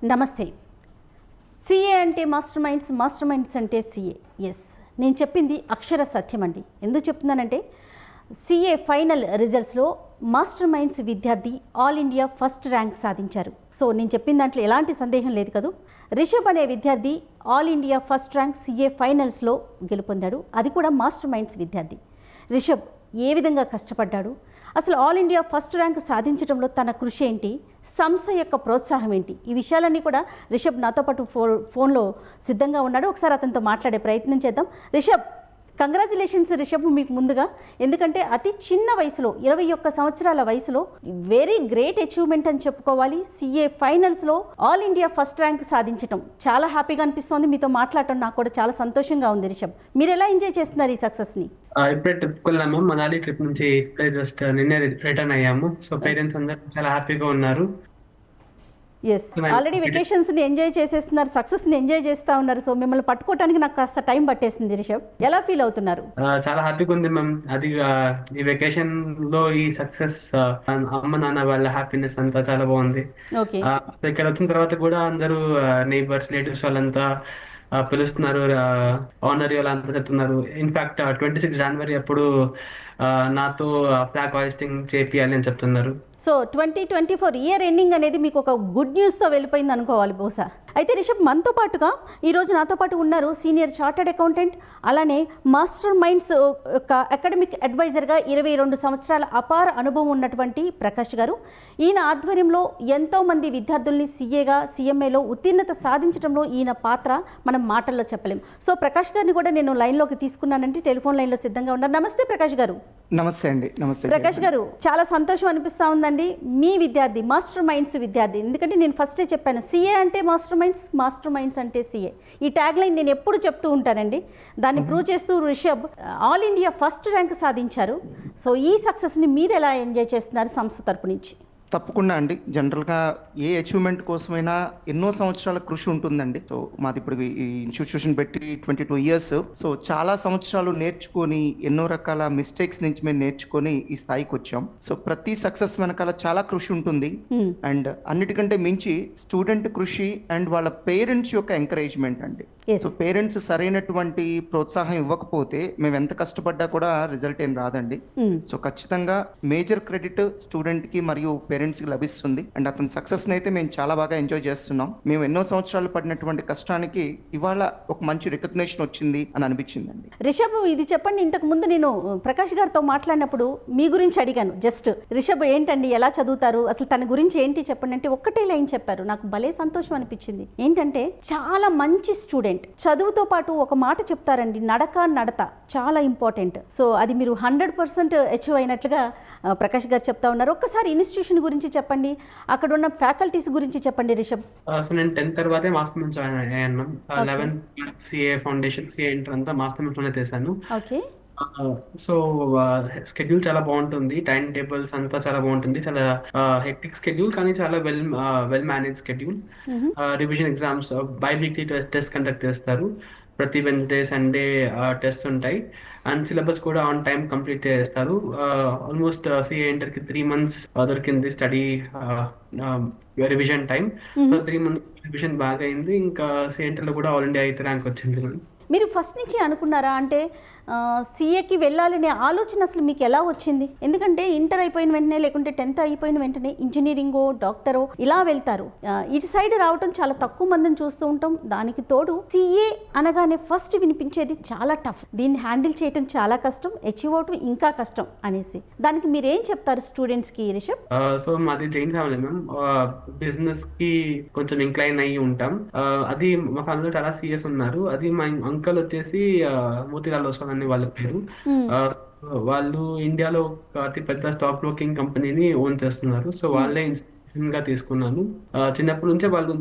నమస్తే. సీఏ అంటే master minds అంటే సీఏ. ఎస్, నేను చెప్పింది అక్షర సత్యం అండి. ఎందుకు చెప్తున్నానంటే సీఏ ఫైనల్ రిజల్ట్స్లో మాస్టర్ మైండ్స్ విద్యార్థి ఆల్ ఇండియా ఫస్ట్ ర్యాంక్ సాధించారు. సో నేను చెప్పిన దాంట్లో ఎలాంటి సందేహం లేదు కదా. రిషబ్ అనే విద్యార్థి all India first rank CA ఫైనల్స్లో గెలుపొందాడు. అది కూడా మాస్టర్ మైండ్స్ విద్యార్థి. రిషబ్ ఏ విధంగా కష్టపడ్డాడు, అసలు ఆల్ ఇండియా ఫస్ట్ ర్యాంక్ సాధించడంలో తన కృషి ఏంటి, సంస్థ యొక్క ప్రోత్సాహం ఏంటి, ఈ విషయాలన్నీ కూడా రిషబ్ నాతో పాటు ఫోన్లో సిద్ధంగా ఉన్నాడు. ఒకసారి అతనితో మాట్లాడే ప్రయత్నం చేద్దాం. రిషబ్, కంగ్రాచులేషన్స్ రిషబ్ మీకు ముందుగా. ఎందుకంటే అతి చిన్న వయసులో 21 సంవత్సరాల వయసులో వెరీ గ్రేట్ అచీవ్మెంట్ అని చెప్పుకోవాలి. సీఏ ఫైనల్స్లో ఆల్ ఇండియా ఫస్ట్ ర్యాంక్ సాధించడం చాలా హ్యాపీగా అనిపిస్తోంది. మీతో మాట్లాడటం నాకు కూడా చాలా సంతోషంగా ఉంది. రిషబ్, మీరు ఎలా ఎంజాయ్ చేస్తున్నారు ఈ సక్సెస్ని? ఇప్పుడే ట్రిప్కి వెళ్ళాము, మనాలి ట్రిప్ నుంచి ఇప్పుడే జస్ట్ నిన్నే రిటర్న్ అయ్యాము. సో పేరెంట్స్ అందరూ చాలా హ్యాపీగా ఉన్నారు. ఎస్, ఆల్రెడీ వెకేషన్స్ని ఎంజాయ్ చేసేస్తున్నారు, సక్సెస్ని ఎంజాయ్ చేస్తూ ఉన్నారు. సో మిమ్మల్ని పట్టుకోవడానికి నాకు కాస్త టైం పట్టేసింది. రిషబ్, ఎలా ఫీల్ అవుతున్నారు? చాలా హ్యాపీగా ఉంది మ్యామ్. అది ఈ వెకేషన్ లో ఈ సక్సెస్, అమ్మ నాన్న వాళ్ళ హ్యాపీనెస్ అంతా చాలా బాగుంది. ఓకే, ఇక్కడ వచ్చిన తర్వాత కూడా అందరూ నైబర్స్ రిలేటివ్స్ వాళ్ళంతా పిలుస్తున్నారు, ఆనర్ వాళ్ళంతా చెప్తున్నారు. ఇన్ఫాక్ట్ 26 జనవరి అప్పుడు నాతో ఫ్లాగ్ హాయిస్టింగ్ చేపియాలి అని చెప్తున్నారు. సో 2024 ఇయర్ ఎండింగ్ అనేది మీకు ఒక గుడ్ న్యూస్తో వెళ్ళిపోయింది అనుకోవాలి బహుశా. అయితే రిషబ్, మనతో పాటుగా ఈరోజు నాతో పాటు ఉన్నారు సీనియర్ చార్టర్డ్ అకౌంటెంట్, అలానే మాస్టర్ మైండ్స్ యొక్క అకాడమిక్ అడ్వైజర్గా 22 సంవత్సరాల అపార అనుభవం ఉన్నటువంటి ప్రకాష్ గారు. ఈయన ఆధ్వర్యంలో ఎంతోమంది విద్యార్థుల్ని సీఏగా సీఎంఏలో ఉత్తీర్ణత సాధించడంలో ఈయన పాత్ర మనం మాటల్లో చెప్పలేం. సో ప్రకాష్ గారిని కూడా నేను లైన్లోకి తీసుకున్నానంటే టెలిఫోన్ లైన్లో సిద్ధంగా ఉన్నారు. నమస్తే ప్రకాష్ గారు. నమస్తే అండి. నమస్తే ప్రకాష్ గారు, చాలా సంతోషం అనిపిస్తూ ఉందండి. మీ విద్యార్థి మాస్టర్ మైండ్స్ విద్యార్థి, ఎందుకంటే నేను ఫస్టే చెప్పాను, సీఏ అంటే మాస్టర్ మైండ్స్ అంటే సీఏ. ఈ ట్యాగ్ లైన్ నేను ఎప్పుడు చెప్తూ ఉంటానండి. దాన్ని ప్రూవ్ చేస్తూ Rishabh all India first rank సాధించారు. సో ఈ సక్సెస్ని మీరు ఎలా ఎంజాయ్ చేస్తున్నారు సంస్థ తరపు నుంచి? తప్పకుండా అండి. జనరల్గా ఏ అచీవ్మెంట్ కోసమైనా ఎన్నో సంవత్సరాల కృషి ఉంటుందండి. సో మాది ఇప్పుడు ఈ ఇన్స్టిట్యూషన్ పెట్టి 22 ఇయర్స్. సో చాలా సంవత్సరాలు నేర్చుకొని ఎన్నో రకాల మిస్టేక్స్ నుంచి మేము నేర్చుకొని ఈ స్థాయికి వచ్చాం. సో ప్రతి సక్సెస్ వెనకాల చాలా కృషి ఉంటుంది. అండ్ అన్నిటికంటే మించి స్టూడెంట్ కృషి అండ్ వాళ్ళ పేరెంట్స్ యొక్క ఎంకరేజ్మెంట్ అండి. సో పేరెంట్స్ సరైనటువంటి ప్రోత్సాహం ఇవ్వకపోతే మేము ఎంత కష్టపడ్డా కూడా రిజల్ట్ ఏం రాదండి. సో ఖచ్చితంగా మేజర్ క్రెడిట్ స్టూడెంట్ కి మరియు పేరెంట్స్ కి లభిస్తుంది. అండ్ అతని సక్సెస్ అయితే మేము చాలా బాగా ఎంజాయ్ చేస్తున్నాం. మేము ఎన్నో సంవత్సరాలు పడినటువంటి కష్టానికి ఇవాళ ఒక మంచి రికగ్నిషన్ వచ్చింది అని అనిపించిందండి. రిషబ్, ఇది చెప్పండి, ఇంతకు ముందు నేను ప్రకాష్ గారితో మాట్లాడినప్పుడు మీ గురించి అడిగాను. జస్ట్ రిషబ్ ఏంటండి, ఎలా చదువుతారు, అసలు తన గురించి ఏంటి చెప్పండి అంటే ఒక్కటే లైన్ చెప్పారు. నాకు భలే సంతోషం అనిపించింది. ఏంటంటే చాలా మంచి స్టూడెంట్, చదువుతో పాటు ఒక మాట చెప్తారండి, నడత చాలా ఇంపార్టెంట్. సో అది మీరు 100% అచీవ్ అయినట్లుగా ప్రకాష్ గారు చెప్తా ఉన్నారు. ఒక్కసారి ఇన్స్టిట్యూషన్ గురించి చెప్పండి, అక్కడ ఉన్న ఫ్యాకల్టీస్ గురించి చెప్పండి రిషబ్. సో నేను 10th తర్వాతే మాస్టర్ మైండ్స్ జాయిన్ అయ్యాను. 11th CA foundation, CA inter అంతా మాస్టర్ మైండ్స్ లోనే చేశాను. ఓకే. సో స్కెడ్యూల్ చాలా బాగుంటుంది, టైం టేబుల్స్ అంతా చాలా బాగుంటుంది. చాలా హెక్టిక్ స్కెడ్యూల్ కానీ చాలా well manage schedule. Revision exams by weekly test conduct చేస్తారు. ప్రతి వెన్స్డే సండే టెస్ట్ ఉంటాయి. అండ్ సిలబస్ కూడా ఆన్ టైం కంప్లీట్ చేస్తారు. ఆల్మోస్ట్ సిఏ ఇంటర్కి 3 months దొరికింది study revision time. 3 months revision బాగా అయింది. ఇంకా సిఏ ఇంటర్లో కూడా ఆల్ ఇండియా 8th ర్యాంక్ వచ్చింది. మీరు ఫస్ట్ నుంచి అనుకున్నారా అంటే సీఏకి వెళ్ళాలనే ఆలోచన అసలు మీకు ఎలా వచ్చింది? ఎందుకంటే ఇంటర్ అయిపోయిన వెంటనే లేకుంటే 10th అయిపోయిన వెంటనే ఇంజనీరింగో డాక్టరో ఇలా వెళ్తారు. ఇటు సైడ్ రావటం చాలా తక్కువ మందిని చూస్తూ ఉంటాం. దానికి తోడు సీఏ అనగానే ఫస్ట్ వినిపించేది చాలా టఫ్, దీన్ని హ్యాండిల్ చేయటం చాలా కష్టం, అచీవ్ అవటం ఇంకా కష్టం అనేసి. దానికి మీరేం చెప్తారు స్టూడెంట్స్కి రిషబ్? సో మాది జైన్ ఫ్యామిలీ మ్యామ్. బిజినెస్ కి కొంచెం ఇంక్లైన్ అయ్యి ఉంటాం. అది మా ఫ్యామిలీలో చాలా సీరియస్ ఉన్నారు. అది మా అంకల్ వచ్చేసి మోతీలాల్ ఓస్వాల్ అని వాళ్ళ పేరు. వాళ్ళు ఇండియాలో అతి పెద్ద స్టాక్ బ్రోకింగ్ కంపెనీని ఓన్ చేస్తున్నారు. సో వాళ్ళే ఇన్స్పిరేషన్ గా తీసుకున్నాను. చిన్నప్పటి నుంచే వాళ్ళు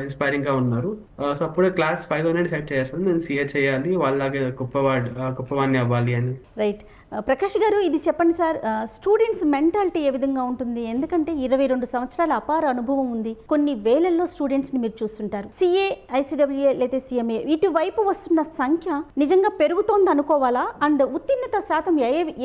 ఇన్స్పైరింగ్ గా ఉన్నారు. సో అప్పుడే క్లాస్ 5 లోనే డిసైడ్ చేశాను నేను సీఏ చేయాలి, వాళ్ళలాగే గొప్పవాడిని అవ్వాలి అని. రైట్. ప్రకాష్ గారు ఇది చెప్పండి సార్, స్టూడెంట్స్ మెంటాలిటీ ఏ విధంగా ఉంటుంది? ఎందుకంటే 22 సంవత్సరాల అపార అనుభవం ఉంది, కొన్ని వేలల్లో స్టూడెంట్స్ని మీరు చూస్తుంటారు. సిఏ, ఐసిడబ్ల్యూఏ లేదా సిఎంఏ ఇటువైపు వస్తున్న సంఖ్య నిజంగా పెరుగుతోంది అనుకోవాలా? అండ్ ఉత్తీర్ణత శాతం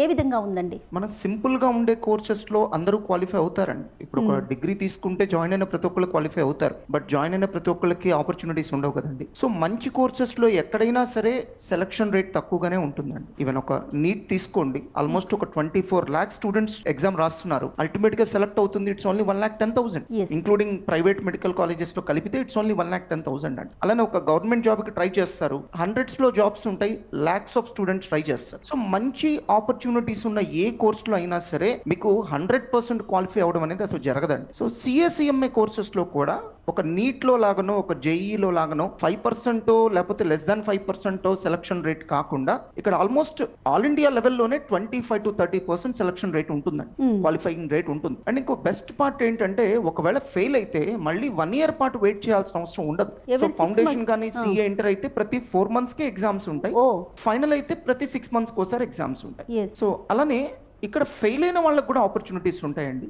ఏ విధంగా ఉందండి? మన సింపుల్ గా ఉండే కోర్సెస్ లో అందరూ క్వాలిఫై అవుతారండి. ఇప్పుడు ఒక డిగ్రీ తీసుకుంటే జాయిన్ అయిన ప్రతి ఒక్కరు క్వాలిఫై అవుతారు, బట్ జాయిన్ అయిన ప్రతి ఒక్కరికి ఆపర్చునిటీస్ ఉండవు కదండి. సో మంచి కోర్సెస్ లో ఎక్కడైనా సరే సెలక్షన్ రేట్ తక్కువగానే ఉంటుందండి. ఈవెన్ ఒక నీట్ తీసుకోండి, ఆల్మోస్ట్ ఒక 24 lakh స్టూడెంట్స్ ఎగ్జామ్ రాస్తున్నారు, అల్టిమేట్ గా సెలెక్ట్ అవుతుంది it's only 1,10,000, Yes. Including private medical colleges లో కలిపితే ఇట్స్ ఓన్లీ 1,10,000 అండి. అలానే ఒక గవర్నమెంట్ జాబ్ కి ట్రై చేస్తారు, హండ్రెడ్స్ లో జాబ్స్ ఉంటాయి, లాక్స్ ఆఫ్ స్టూడెంట్స్ ట్రై చేస్తారు. సో మంచి ఆపర్చునిటీస్ ఉన్న ఏ కోర్స్ లో అయినా సరే మీకు 100% క్వాలిఫై అవడం అనేది అసలు జరగదండి. సో సిఎస్ఈఎంఏ కోర్సెస్ లో కూడా ఒక నీట్ లో లాగానో ఒక జేఈలో లాగానో 5% లేకపోతే లెస్ దాన్ 5% సెలక్షన్ రేట్ కాకుండా ఇక్కడ ఆల్మోస్ట్ ఆల్ ఇండియా లెవెల్లోనే 25 to 30% సెలక్షన్ రేట్ ఉంటుందండి, క్వాలిఫైయింగ్ రేట్ ఉంటుంది. అండ్ ఇంకో బెస్ట్ పార్ట్ ఏంటంటే ఒకవేళ ఫెయిల్ అయితే మళ్ళీ 1 year పాటు వెయిట్ చేయాల్సిన అవసరం ఉండదు. సో ఫౌండేషన్ కానీ సిఏ ఇంటర్ అయితే ప్రతి 4 months కే ఎగ్జామ్స్ ఉంటాయి, ఫైనల్ అయితే ప్రతి 6 months కోసారి ఎగ్జామ్స్ ఉంటాయి. Yes. సో అలానే ఇక్కడ ఫెయిల్ అయిన వాళ్ళకి కూడా ఆపర్చునిటీస్ ఉంటాయండి.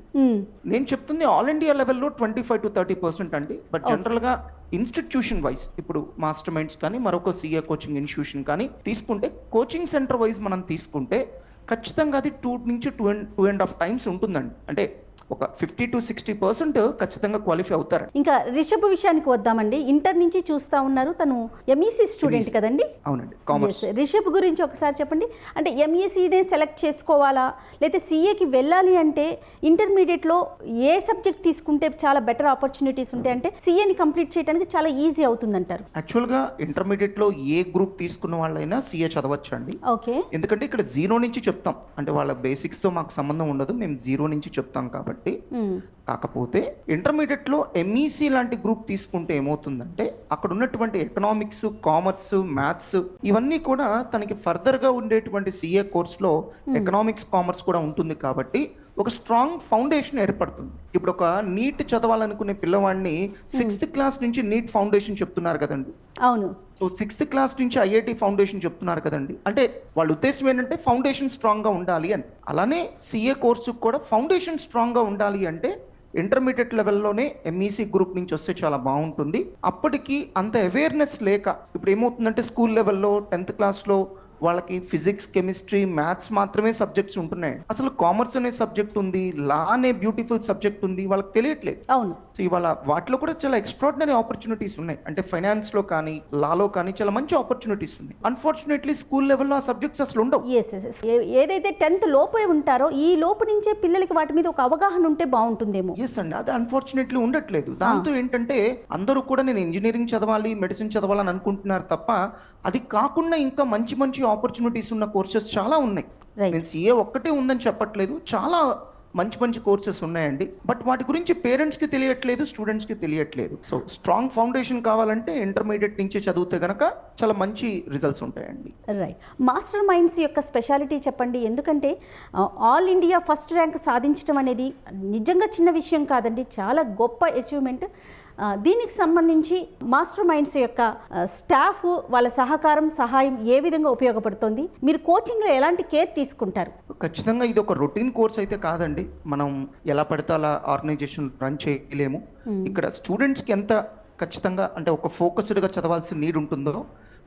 నేను చెప్తుంది ఆల్ ఇండియా లెవెల్లో 25 to 30% అండి, బట్ జనరల్ గా ఇన్స్టిట్యూషన్ వైజ్ ఇప్పుడు మాస్టర్ మైండ్స్ కానీ మరొక సిఏ కోచింగ్ ఇన్స్టిట్యూషన్ కానీ తీసుకుంటే కోచింగ్ సెంటర్ వైజ్ మనం తీసుకుంటే ఖచ్చితంగా అది 2 నుంచి 2.5 times ఉంటుందండి. అంటే ఒక 50 to 60% ఖచ్చితంగా క్వాలిఫై అవుతారు. ఇంకా రిషబ్ విషయానికి వద్దామండి. ఇంటర్ నుంచి చూస్తా ఉన్నారు, తను ఎంఈసీ స్టూడెంట్ కదండి? అవునండి, కామర్స్. రిషబ్ గురించి ఒకసారి చెప్పండి. అంటే ఎంఈసీనే సెలెక్ట్ చేసుకోవాలా లేదా సిఏకి వెళ్ళాలి అంటే ఇంటర్మీడియట్లో ఏ సబ్జెక్ట్ తీసుకుంటే చాలా బెటర్ ఆపర్చునిటీస్ ఉంటాయి, అంటే సిఏని కంప్లీట్ చేయడానికి చాలా ఈజీ అవుతుందంటారు? యాక్చువల్గా ఇంటర్మీడియట్లో ఏ గ్రూప్ తీసుకున్న వాళ్ళైనా సిఏ చదవచ్చు అండి. ఓకే. ఎందుకంటే ఇక్కడ 0 నుంచి చెప్తాం, అంటే వాళ్ళ బేసిక్స్తో మాకు సంబంధం ఉండదు, మేము 0 నుంచి చెప్తాం కాబట్టి. కాకపోతే ఇంటర్మీడియట్ లో ఎంఈసీ లాంటి గ్రూప్ తీసుకుంటే ఏమవుతుందంటే అక్కడ ఉన్నటువంటి ఎకనామిక్స్, కామర్స్, మ్యాథ్స్ ఇవన్నీ కూడా తనకి ఫర్దర్ గా ఉండేటువంటి సిఏ కోర్స్ లో ఎకనామిక్స్, కామర్స్ కూడా ఉంటుంది కాబట్టి ఒక స్ట్రాంగ్ ఫౌండేషన్ ఏర్పడుతుంది. ఇప్పుడు ఒక నీట్ చదవాలనుకునే పిల్లవాడిని 6th క్లాస్ నుంచి నీట్ ఫౌండేషన్ చెప్తున్నారు కదండి. అవును. సో 6th క్లాస్ నుంచి ఐఐటి ఫౌండేషన్ చెప్తున్నారు కదండి. అంటే వాళ్ళ ఉద్దేశం ఏంటంటే ఫౌండేషన్ స్ట్రాంగ్ గా ఉండాలి అని. అలానే సిఏ కోర్సు కూడా ఫౌండేషన్ స్ట్రాంగ్ గా ఉండాలి అంటే ఇంటర్మీడియట్ లెవెల్లోనే ఎంఈసీ గ్రూప్ నుంచి వస్తే చాలా బాగుంటుంది. అప్పటికి అంత అవేర్నెస్ లేక ఇప్పుడు ఏమవుతుందంటే స్కూల్ లెవెల్లో 10th క్లాస్లో వాళ్ళకి ఫిజిక్స్, కెమిస్ట్రీ, మ్యాథ్స్ మాత్రమే సబ్జెక్ట్స్ ఉంటున్నాయి, అసలు కామర్స్ అనే సబ్జెక్ట్ ఉంది, లా అనే బ్యూటిఫుల్ సబ్జెక్ట్ ఉంది, వాళ్ళకి తెలియట్లేదు. అవును. సో ఇవాళ వాటిలో కూడా చాలా ఎక్స్ట్రాడినరీ ఆపర్చునిటీస్ ఉన్నాయి, అంటే ఫైనాన్స్ లో కానీ లాలో కానీ చాలా మంచి ఆపర్చునిటీస్ ఉన్నాయి. అన్ఫార్చునేట్లీ స్కూల్ లెవెల్లో ఆ సబ్జెక్ట్స్ అసలు ఉండవు. ఏదైతే 10th లోపే ఉంటారో ఈ లోపు నుంచే పిల్లలకి వాటి మీద ఒక అవగాహన ఉంటే బాగుంటుందేమో. ఎస్ అండి, అది అన్ఫార్చునేట్లీ ఉండట్లేదు. దాంతో ఏంటంటే అందరూ కూడా నేను ఇంజనీరింగ్ చదవాలి, మెడిసిన్ చదవాలని అనుకుంటున్నారు తప్ప అది కాకుండా ఇంకా మంచి మంచి ఆపర్చునిటీస్ ఉన్న కోర్సెస్ చాలా ఉన్నాయి. నేను సిఏ ఒక్కటే ఉందని చెప్పట్లేదు, చాలా మంచి మంచి కోర్సెస్ ఉన్నాయండి, బట్ వాటి గురించి పేరెంట్స్కి తెలియట్లేదు, స్టూడెంట్స్కి తెలియట్లేదు. సో స్ట్రాంగ్ ఫౌండేషన్ కావాలంటే ఇంటర్మీడియట్ నుంచి చదివితే గనక చాలా మంచి రిజల్ట్స్ ఉంటాయండి. రైట్. మాస్టర్ మైండ్స్ యొక్క స్పెషాలిటీ చెప్పండి. ఎందుకంటే ఆల్ ఇండియా ఫస్ట్ ర్యాంక్ సాధించడం అనేది నిజంగా చిన్న విషయం కాదండి, చాలా గొప్ప అచీవ్మెంట్. దీనికి సంబంధించి మాస్టర్ మైండ్స్ యొక్క స్టాఫ్ వాళ్ళ సహకారం, సహాయం ఏ విధంగా ఉపయోగపడుతుంది? మీరు కోచింగ్లో ఎలాంటి కేర్ తీసుకుంటారు? ఖచ్చితంగా ఇది ఒక రొటీన్ కోర్స్ అయితే కాదండి, మనం ఎలా పడితే అలా ఆర్గనైజేషన్ రన్ చేయలేము. ఇక్కడ స్టూడెంట్స్కి ఎంత ఖచ్చితంగా అంటే ఒక ఫోకస్డ్గా చదవాల్సిన నీడ్ ఉంటుందో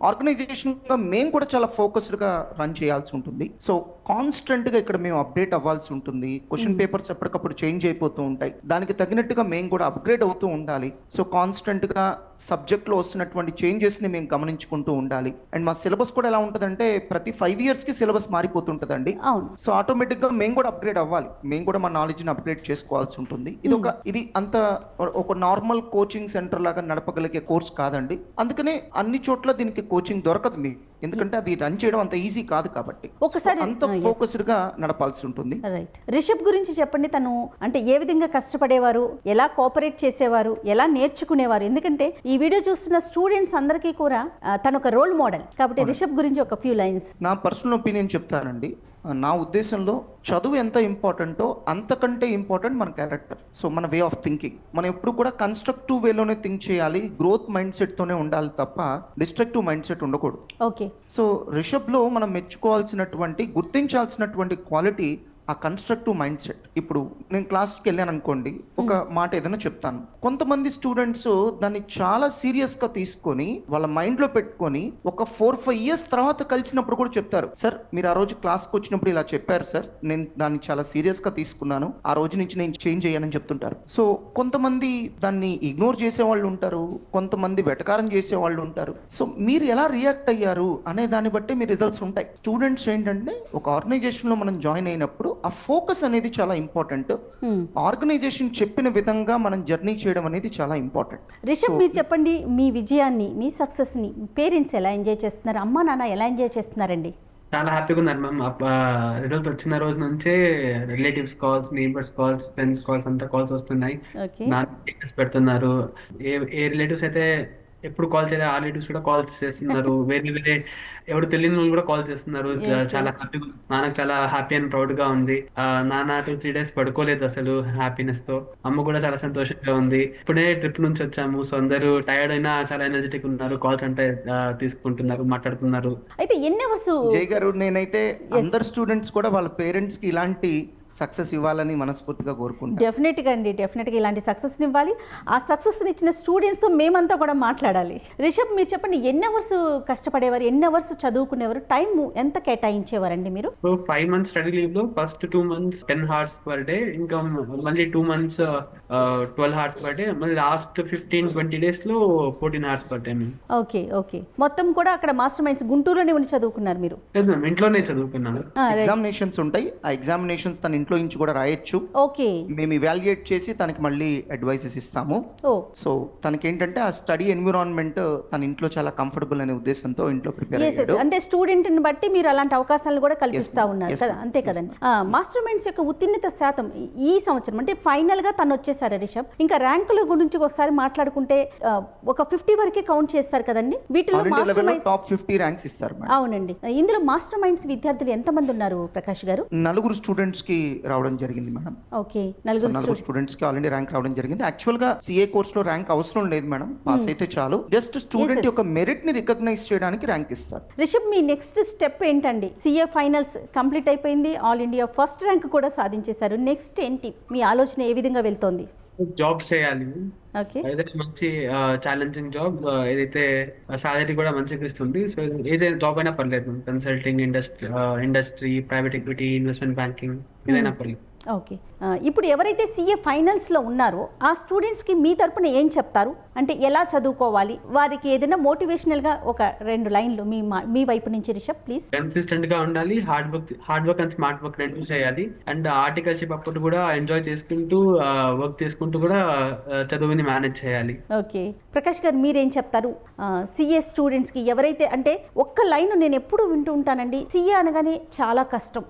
ఆర్గనైజేషన్గా మేము కూడా చాలా ఫోకస్డ్గా రన్ చేయాల్సి ఉంటుంది. సో కాన్స్టెంట్గా ఇక్కడ మేము అప్డేట్ అవ్వాల్సి ఉంటుంది. క్వశ్చన్ పేపర్స్ ఎప్పటికప్పుడు చేంజ్ అయిపోతూ ఉంటాయి, దానికి తగినట్టుగా మేము కూడా అప్గ్రేడ్ అవుతూ ఉండాలి. సో కాన్స్టెంట్గా సబ్జెక్ట్లో వస్తున్నటువంటి చేంజెస్ని మేము గమనించుకుంటూ ఉండాలి. అండ్ మా సిలబస్ కూడా ఎలా ఉంటుందంటే ప్రతి 5 yearsకి సిలబస్ మారిపోతుంటుందండి. సో ఆటోమేటిక్గా మేము కూడా అప్గ్రేడ్ అవ్వాలి, మేము కూడా మా నాలెడ్జ్ని అప్గ్రేడ్ చేసుకోవాల్సి ఉంటుంది. ఇది అంత ఒక నార్మల్ కోచింగ్ సెంటర్ లాగా నడపగలిగే కోర్స్ కాదండి. అందుకనే అన్ని చోట్ల దీనికి కోచింగ్ దొరకదు మీకు, ఎందుకంటే అది రన్ చేయడం అంత ఈజీ కాదు కాబట్టి ఒకసారి అంత ఫోకస్డ్ గా నడపాల్సి ఉంటుంది. రైట్. రిషబ్ గురించి చెప్పండి. తను అంటే ఏ విధంగా కష్టపడేవారు, ఎలా కోఆపరేట్ చేసేవారు, ఎలా నేర్చుకునేవారు? ఎందుకంటే ఈ వీడియో చూస్తున్న స్టూడెంట్స్ అందరికీ కూడా తను ఒక రోల్ మోడల్ కాబట్టి రిషబ్ గురించి ఒక ఫ్యూ లైన్స్. నా పర్సనల్ ఒపీనియన్ చెప్తానండి. నా ఉద్దేశంలో చదువు ఎంత ఇంపార్టెంటో అంతకంటే ఇంపార్టెంట్ మన క్యారెక్టర్. సో మన వే ఆఫ్ థింకింగ్, మనం ఎప్పుడు కూడా కన్స్ట్రక్టివ్ వేలోనే థింక్ చేయాలి, గ్రోత్ మైండ్ సెట్తోనే ఉండాలి తప్ప డిస్ట్రక్టివ్ మైండ్ సెట్ ఉండకూడదు. ఓకే. సో రిషబ్లో మనం మెచ్చుకోవాల్సినటువంటి, గుర్తించాల్సినటువంటి క్వాలిటీ ఆ కన్స్ట్రక్టివ్ మైండ్ సెట్. ఇప్పుడు నేను క్లాస్కి వెళ్ళాను అనుకోండి, ఒక మాట ఏదైనా చెప్తాను, కొంతమంది స్టూడెంట్స్ దాన్ని చాలా సీరియస్గా తీసుకొని వాళ్ళ మైండ్లో పెట్టుకొని ఒక 4-5 ఇయర్స్ తర్వాత కలిసినప్పుడు కూడా చెప్తారు, సార్ మీరు ఆ రోజు క్లాస్కి వచ్చినప్పుడు ఇలా చెప్పారు సార్, నేను దాన్ని చాలా సీరియస్గా తీసుకున్నాను, ఆ రోజు నుంచి నేను చేంజ్ అయ్యానని చెప్తుంటారు. సో కొంతమంది దాన్ని ఇగ్నోర్ చేసే వాళ్ళు ఉంటారు, కొంతమంది వెటకారం చేసే వాళ్ళు ఉంటారు. సో మీరు ఎలా రియాక్ట్ అయ్యారు అనే దాన్ని బట్టి మీ రిజల్ట్స్ ఉంటాయి. స్టూడెంట్స్ ఏంటంటే ఒక ఆర్గనైజేషన్లో మనం జాయిన్ అయినప్పుడు ఆ ఫోకస్ అనేది చాలా ఇంపార్టెంట్. ఆర్గనైజేషన్ చెప్పిన విధంగా మనం జర్నీ చేయడం అనేది చాలా ఇంపార్టెంట్. రిషబ్, మీరు చెప్పండి, మీ విజయాన్ని, మీ సక్సెస్ని పేరెంట్స్ ఎలా ఎంజాయ్ చేస్తున్నారు, అమ్మా నాన్న ఎలా ఎంజాయ్ చేస్తున్నారండి? చాలా హ్యాపీగా ఉన్నారు మ్యామ్. రిజల్ట్ వచ్చిన రోజు నుంచే relatives calls, neighbours calls, friends calls అంతా కాల్స్ వస్తున్నాయి. ఓకే. నాకు స్టేటస్ పెడుతున్నారు. ఏ రిలేటివ్స్ అయితే ఎప్పుడు కాల్ చేయలేదు ఆ రిలేటివ్స్ కూడా కాల్స్ చేస్తున్నారు. వేరే ఎవరు తెలియని వాళ్ళు కూడా కాల్ చేస్తున్నారు. చాలా హ్యాపీగా, నాన్నకు చాలా హ్యాపీ అండ్ ప్రౌడ్ గా ఉంది. నాన్న 2-3 days పడుకోలేదు అసలు హ్యాపీనెస్ తో. అమ్మ కూడా చాలా సంతోషంగా ఉంది. ఇప్పుడే ట్రిప్ నుంచి వచ్చాము, సో అందరూ టైర్డ్ అయినా చాలా ఎనర్జెటిక్ ఉన్నారు. కాల్స్ అంటే తీసుకుంటున్నారు, మాట్లాడుతున్నారు. అయితే ఎన్ని అవర్స్? జై గారు, నేనైతే అందరు స్టూడెంట్స్ కూడా వాళ్ళ పేరెంట్స్ కి ఇలాంటి సక్సెస్ ఇవ్వాలని మనస్ఫూర్తిగా కోరుకుంటాను. డెఫినెట్గా అండి, డెఫినెట్గా ఇలాంటి సక్సెస్ని ఇవ్వాలి. ఆ సక్సెస్ని ఇచ్చిన స్టూడెంట్స్తో మేమంతా కూడా మాట్లాడాలి. రిషబ్, మీరు చెప్పండి, ఎన్ని అవర్స్ కష్టపడేవారు, ఎన్ని అవర్స్ చదువుకునేవారు, టైం ఎంత కేటాయించేవారండి మీరు? సో 5 months స్టడీ లీవ్ లో first 2 months 10 hours per day, ఇంకా మళ్ళీ 2 months 12 hours per day, మళ్ళీ లాస్ట్ 15-20 days లో 14 hours per day. Okay. Okay. మొత్తం కూడా అక్కడ మాస్టర్ మైండ్స్ గుంటూరులోనే ఉండి చదువుకున్నారు మీరు? లేదు మ్యామ్, ఇంట్లోనే చదువుకున్నాను. ఎగ్జామినేషన్స్ ఉంటాయి, ఆ ఎగ్జామినేషన్స్ తన ఇంట్లో నుంచి కూడా రాయొచ్చు. ఓకే. మేము ఇవాల్యుయేట్ చేసి తనకి మళ్ళీ అడ్వైజెస్ ఇస్తాము. సో తనకి ఏంటంటే ఆ స్టడీ ఎన్విరాన్మెంట్ తన ఇంట్లో చాలా కంఫర్టబుల్ అనే ఉద్దేశంతో ఇంట్లో ప్రిపేర్ అయ్యాడు. అంటే స్టూడెంట్ ని బట్టి మీరు అలాంటి అవకాశాలను కూడా కల్పిస్తా ఉన్నారు కదా, అంతే కదండి. మాస్టర్ మైండ్స్ యొక్క ఉత్తీర్ణత శాతం ఈ సంవత్సరం అంటే ఫైనల్ గా తను వచ్చేసారు రిషబ్. ఇంకా ర్యాంకుల గురించి ఒకసారి మాట్లాడుకుంటే ఒక 50 వరకే కౌంట్ చేస్తారు కదండి. వీటిలో మాస్టర్ మైండ్ టాప్ 50 ర్యాంక్స్ ఇస్తారు. అవునండి. ఇందులో మాస్టర్ మైండ్స్ విద్యార్థులు ఎంతమంది ఉన్నారు ప్రకాష్ గారు? 4 స్టూడెంట్స్ కి రావడం జరిగింది మేడం. ఓకే. 4 స్టూడెంట్స్ కి ఆల్రెడీ ర్యాంక్ రావడం జరిగింది. యాక్చువల్ గా సిఏ కోర్స్ లో ర్యాంక్ అవసరం లేదు మేడం, పాస్ అయితే చాలు. జస్ట్ స్టూడెంట్ యొక్క మెరిట్ ని రికగ్నైజ్ చేయడానికి ర్యాంక్ ఇస్తారు. రిషబ్, మీ నెక్స్ట్ స్టెప్ ఏంటండి? సిఏ ఫైనల్స్ కంప్లీట్ అయిపోయింది, ఆల్ ఇండియా ఫస్ట్ ర్యాంక్ కూడా సాధించేశారు. నెక్స్ట్ ఏంటి మీ ఆలోచన, ఏ విధంగా వెళ్తోంది? జాబ్ చేయాలి, ఓకే. ఏదైతే మంచి ఛాలెంజింగ్ జాబ్, ఏదైతే సాలరీ కూడా మంచిగా ఇస్తుంది. సో ఏదైతే జాబ్ అయినా పర్లేదు, consulting industry, private equity, investment banking, ఏదైనా పర్లేదు. ఓకే. ఇప్పుడు ఎవరైతే సిఏ ఫైనల్స్లో ఉన్నారో ఆ స్టూడెంట్స్కి మీ తరపున ఏం చెప్తారు? అంటే ఎలా చదువుకోవాలి, వారికి ఏదైనా మోటివేషనల్గా ఒక 2 లైన్లు మీ వైపు నుంచి రిషబ్ ప్లీజ్. కన్సిస్టెంట్ గా ఉండాలి, hard work and smart work రెండు చేయాలి. అండ్ ఆర్టికల్షిప్ అప్పుడు కూడా ఎంజాయ్ చేసుకుంటూ వర్క్ చేసుకుంటూ కూడా చదువుని మేనేజ్ చేయాలి. ఓకే. ప్రకాష్ గారు, మీరేం చెప్తారు సిఏ స్టూడెంట్స్కి? ఎవరైతే అంటే ఒక్క లైన్ నేను ఎప్పుడు వింటూ ఉంటానండి, సిఏ అనగానే చాలా కష్టం,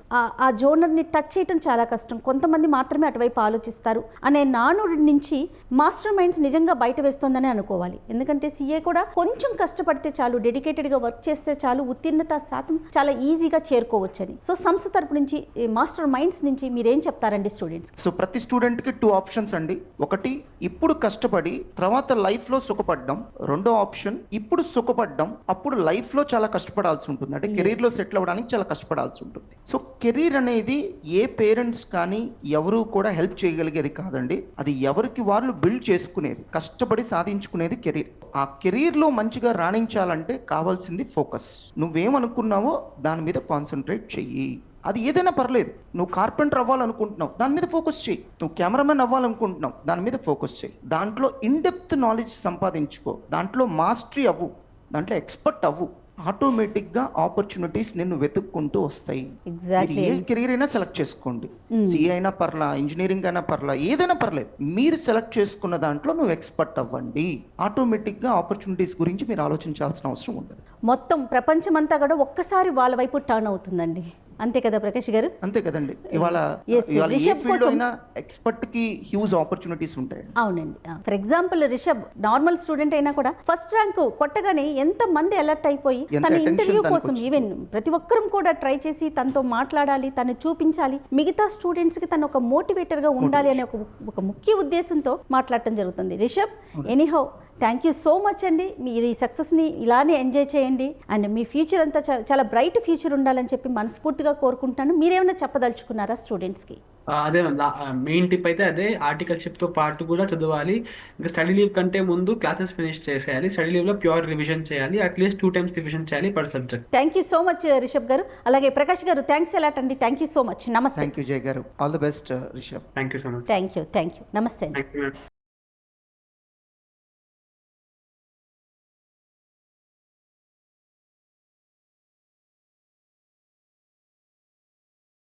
ఆ జోనర్ని టచ్ చేయడం చాలా కష్టం, కొంతమంది మాత్రమే అటువైపు ఆలోచిస్తారు అనే నానుడి నుంచి మాస్టర్ మైండ్స్ నిజంగా బయట వేస్తోందని అనుకోవాలి. ఎందుకంటే సిఏ కూడా కొంచెం కష్టపడితే చాలు, డెడికేటెడ్గా వర్క్ చేస్తే చాలు, ఉత్తీర్ణత శాతం చాలా ఈజీగా చేరుకోవచ్చని. సో సంస్థ తరపు నుంచి, మాస్టర్ మైండ్స్ నుంచి మీరేం చెప్తారండి స్టూడెంట్స్? సో ప్రతి స్టూడెంట్కి 2 ఆప్షన్స్ అండి. ఒకటి, ఇప్పుడు కష్టపడి తర్వాత లైఫ్లో సుఖపడ్డం. రెండో ఆప్షన్, ఇప్పుడు సుఖపడ్డం అప్పుడు లైఫ్లో చాలా కష్టపడాల్సి ఉంటుంది, అంటే కెరీర్లో సెటిల్ అవ్వడానికి చాలా కష్టపడాల్సి ఉంటుంది. సో కెరీర్ అనేది ఏ పేరెంట్స్ కానీ ఎవరు కూడా హెల్ప్ చేయగలిగేది కాదండి, అది ఎవరికి వాళ్ళు బిల్డ్ చేసుకునేది, కష్టపడి సాధించుకునేది కెరీర్. ఆ కెరీర్లో మంచిగా రాణించాలంటే కావాల్సింది ఫోకస్. నువ్వేమనుకున్నావో దాని మీద కాన్సన్ట్రేట్ చెయ్యి. అది ఏదైనా పర్లేదు. నువ్వు కార్పెంటర్ అవ్వాలనుకుంటున్నావు, దాని మీద ఫోకస్ చేయి. నువ్వు కెమెరామెన్ అవ్వాలనుకుంటున్నావు, దాని మీద ఫోకస్ చేయి. దాంట్లో ఇన్డెప్త్ నాలెడ్జ్ సంపాదించుకో, దాంట్లో మాస్టరీ అవ్వు, దాంట్లో ఎక్స్పర్ట్ అవ్వు. ఆటోమేటిక్గా ఆపర్చునిటీస్ నిన్ను వెతుక్కుంటూ వస్తాయి. ఏ కెరీర్ అయినా సెలెక్ట్ చేసుకోండి, సిఏ అయినా పర్లా, ఇంజనీరింగ్ అయినా పర్లా, ఏదైనా పర్లేదు. మీరు సెలెక్ట్ చేసుకున్న దాంట్లో నువ్వు ఎక్స్పర్ట్ అవ్వండి. ఆటోమేటిక్గా ఆపర్చునిటీస్ గురించి మీరు ఆలోచించాల్సిన అవసరం ఉండదు. మొత్తం ప్రపంచమంతా కూడా ఒక్కసారి వాళ్ళ వైపు టర్న్ అవుతుందండి. అంతే కదా ప్రకాష్ గారు? అంతే కదండి. ఇవాళ Yes, ఇవాళ ఏ రిషబ్ ఫీల్డ్ కోసం- అయినా ఎక్స్పర్ట్ కి హ్యూజ్ ఆపర్చునిటీస్ ఉంటాయి. అవునండి. For example Rishabh normal student అయినా కూడా ఫస్ట్ ర్యాంక్ కొట్టగానే ఎంత మంది అలర్ట్ అయిపోయి ఎంత తన attention ఇంటర్వ్యూ దానికి కోసం వచ్చింది. ఈవెన్ ప్రతి ఒక్కరం కూడా ట్రై చేసి తనతో మాట్లాడాలి, తను చూపించాలి, మిగతా స్టూడెంట్స్ కి తను ఒక మోటివేటర్ గా ఉండాలి అనే ఒక ముఖ్య ఉద్దేశంతో మాట్లాడటం జరుగుతుంది. Rishabh, anyhow thank you so much అండి. మీరు ఈ సక్సెస్ని ఇలానే ఎంజాయ్ చేయండి అండ్ మీ ఫ్యూచర్ అంతా చాలా బ్రైట్ ఫ్యూచర్ ఉండాలని చెప్పి మనస్ఫూర్తిగా కోరుకుంటాను. మీరేమైనా చెప్పదలుచుకున్నారా స్టూడెంట్స్కి? అదే మెయిన్ టిప్ అయితే అదే, ఆర్టికల్షిప్ తో పాటు కూడా చదవాలి. ఇంకా స్టడీ లీవ్ కంటే ముందు క్లాసెస్ ఫినిష్ చేసేయాలి. స్టడీ లీవ్ లో ప్యూర్ రివిజన్ చేయాలి, అట్లీస్ట్ 2 times రివిజన్ చేయాలి per subject. Thank you so much Rishabh గారు. అలాగే ప్రకాష్ గారు థ్యాంక్స్ ఎలాట్ అండి. Thank you so much. నమస్తే. థ్యాంక్ యూ జయ్ గారు. All the best Rishabh. Thank you so much. Thank you. నమస్తే అండి. Thank you.